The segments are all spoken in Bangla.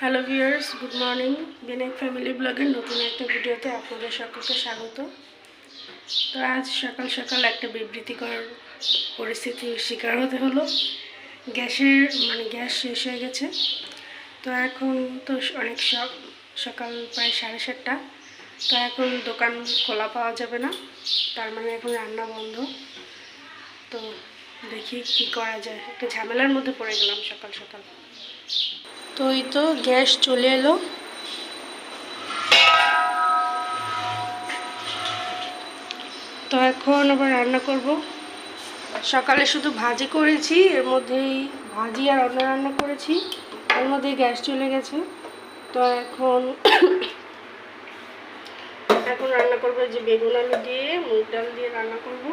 Hello viewers, good morning. Vinayak family ব্লগের নতুন একটা ভিডিওতে আপনাদের সকলকে স্বাগত। তো আজ সকাল সকাল একটা বিবৃতিকর পরিস্থিতির শিকার হতে হলো। গ্যাস শেষ হয়ে গেছে। তো এখন তো অনেক সকাল প্রায় 7:30। তো এখন দোকান খোলা পাওয়া যাবে না, তার মানে এখন রান্না বন্ধ। তো দেখি কি করা যায়, একটা ঝামেলার মধ্যে পড়ে গেলাম সকাল সকাল। তো এই তো গ্যাস চলে এলো। তো এখন আবার রান্না করব। সকালে শুধু ভাজি করেছি, এর মধ্যেই ভাজি আর অন্য রান্না করেছি, এর মধ্যেই গ্যাস চলে গেছে। তো এখন রান্না করবো যে বেগুন আলু দিয়ে মুগ ডাল দিয়ে রান্না করব।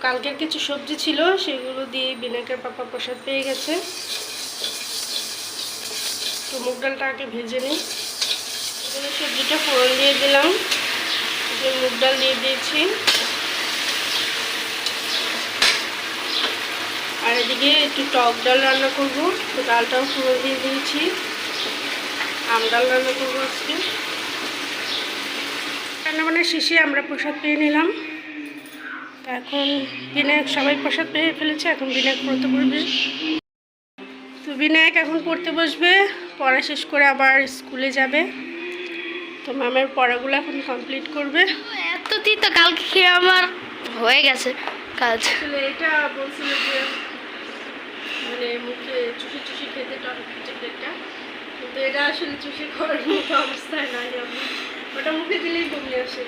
কালকের কিছু সবজি ছিল, সেগুলো দিয়ে বিনায়কের পাপা প্রসাদ পেয়ে গেছে। তো মুগ ডালটা আগে ভেজে নিই। সবজিটা ফোড়ন দিয়ে দিলাম, মুগ ডাল দিয়ে দিয়েছি। আর এদিকে একটু টক ডাল রান্না করব। তো ডালটাও ফোড়ন দিয়ে দিয়েছি। আম ডাল রান্না করবো আজকে। রান্নাবান্নার শেষে আমরা প্রসাদ পেয়ে নিলাম। তো এখন বিনায়ক, সবাই প্রসাদ পেয়ে ফেলেছে, এখন বিনায়ক পড়তে বসবে। তো বিনায়ক এখন পড়তে বসবে, পড়া শেষ করে আবার স্কুলে যাবে। তো ম্যামের পড়াগুলো এখন কমপ্লিট করবে। এতটি তো কালকে খেয়ে আমার হয়ে গেছে কাজ। এটা বলছিল যে মানে মুখে চুষি চুষি খেতে চকলেটটা, কিন্তু এটা আসলে চুষি খাওয়ার মতো অবস্থায় নাই। ওটা মুখে দিলেই বমি আসে।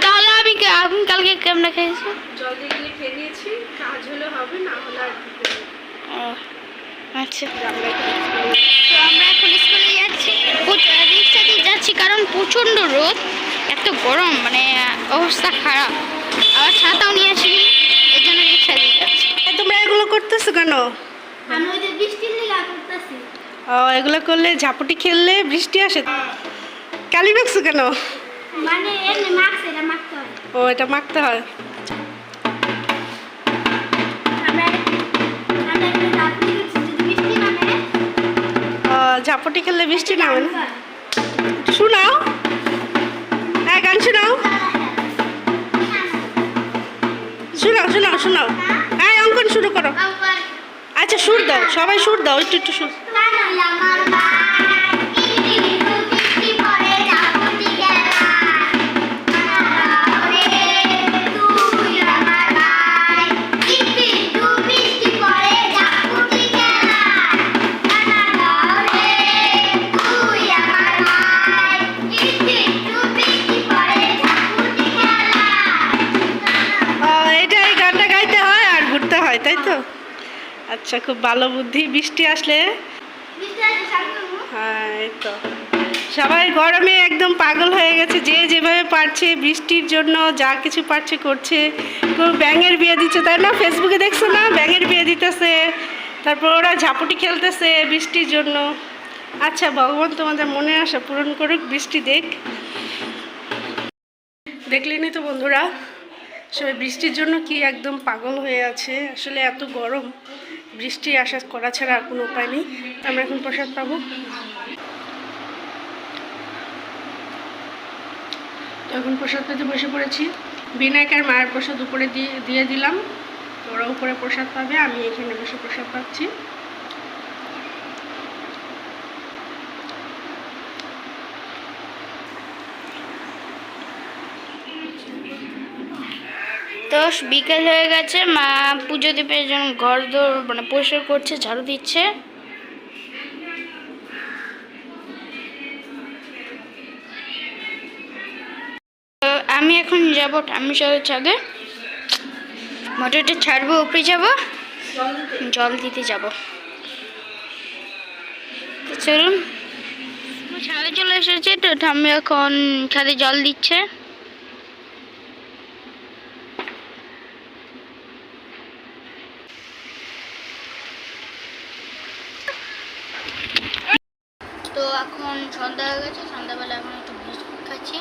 তাহলে আমি কালকে কেমন খেয়েছি? জল দিয়ে গেলে খেয়ে নিয়েছি, কাজ হলে হবে, না হলে আর আচ্ছা, তো আমরা এখন স্কুলে যাচ্ছি, রিক্সা দিয়ে যাচ্ছি, কারণ প্রচণ্ড রোদ, এত গরম, মানে অবস্থা খারাপ। আবার ছাতাও নিয়ে আসি, এই জন্য রিক্সা দিয়ে যাচ্ছি। তোমরা এগুলো করতেছো কেন? এগুলো করলে ঝাপটি খেললে বৃষ্টি আসে। কালি মাখছো কেন? ও, এটা মাখতে হয়। ঝাপটি খেললে বৃষ্টি নামে না। শোনাও, হ্যাঁ, গান শোনাও, শোনাও। হ্যাঁ, অঙ্কন শুরু করো। আচ্ছা, সুর দাও, সবাই সুর দাও, একটু সুর। তাই তো, আচ্ছা, খুব ভালো বুদ্ধি। বৃষ্টি আসলে হ্যাঁ, এই তো সবাই গরমে একদম পাগল হয়ে গেছে, যে যেভাবে পারছে বৃষ্টির জন্য যা কিছু পারছে করছে। কেউ ব্যাঙের বিয়ে দিচ্ছে, তাই না? ফেসবুকে দেখছো না, ব্যাঙের বিয়ে দিতেছে, তারপর ওরা ঝাপটি খেলতেছে বৃষ্টির জন্য। আচ্ছা, ভগবান তোমাদের মনে আশা পূরণ করুক, বৃষ্টি দেখলেনি তো বন্ধুরা, সবাই বৃষ্টির জন্য কি একদম পাগল হয়ে আছে। আসলে এত গরম, বৃষ্টি আসা করা ছাড়া আর কোনো উপায় নেই। আমরা এখন প্রসাদ পাবো। তো এখন প্রসাদ পেতে বসে পড়েছি। বিনায়কের মায়ের প্রসাদ উপরে দিয়ে দিলাম, তো ওরা উপরে প্রসাদ পাবে, আমি এখানে বসে প্রসাদ পাচ্ছি। তো বিকেল হয়ে গেছে, মা পুজো দেবে, জন্য ঘর দোর মানে পরিষ্কার করছে, ঝাড়ু দিচ্ছে। তো আমি এখন যাবো ঠাম্মির সাথে ছাদে, মোটরটা ছাড়বো, উপরে যাব, জল দিতে যাব। তো চলুন, ছাদে চলে এসেছে। তো ঠাম্মি এখন ছাদে জল দিচ্ছে। তো এখন সন্ধ্যা হয়ে গেছে, সন্ধ্যাবেলা এখন একটু বিস্কুট খাচ্ছি,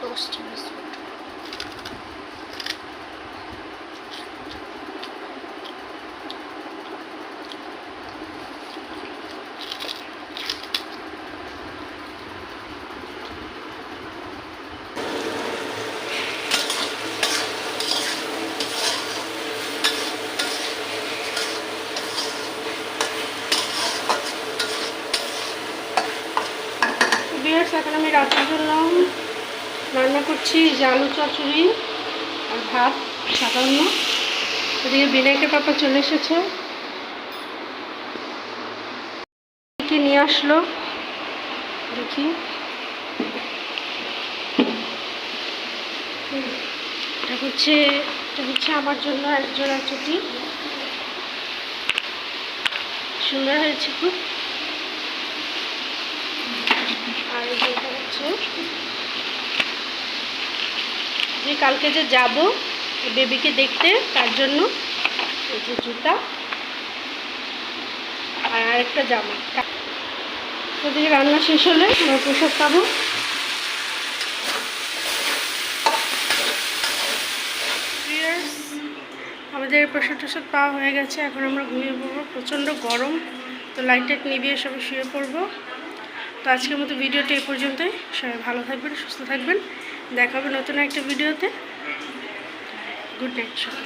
টোস্ট বিস্কুট। ভিউয়ার্স, এখন আমি রাতের জন্য রান্না করছি যে আলু চচ্চড়ি আর ভাত সাধারণ। এদিকে বিনায়কের পাপা চলে এসেছে, কি নিয়ে আসলো দেখি। এটা হচ্ছে আমার জন্য এক জোড়া চুটি, সুন্দর হয়েছে খুব। আর এটা হচ্ছে যে কালকে যে যাব বেবিকে দেখতে, তার জন্য এই যে জুতা আর আরেকটা জামা। ওদিকে রান্না শেষ হলে আমরা প্রসাদ পাবো। আমাদের প্রসাদ পাওয়া হয়ে গেছে, এখন আমরা ঘুমিয়ে পড়বো। প্রচণ্ড গরম, তো লাইট নিভিয়ে সবাই শুয়ে পড়বো। তো আজকের মতো ভিডিওটি এই পর্যন্তই। সবাই ভালো থাকবেন, সুস্থ থাকবেন। দেখা হবে নতুন একটা ভিডিওতে। গুড নাইট সবাই।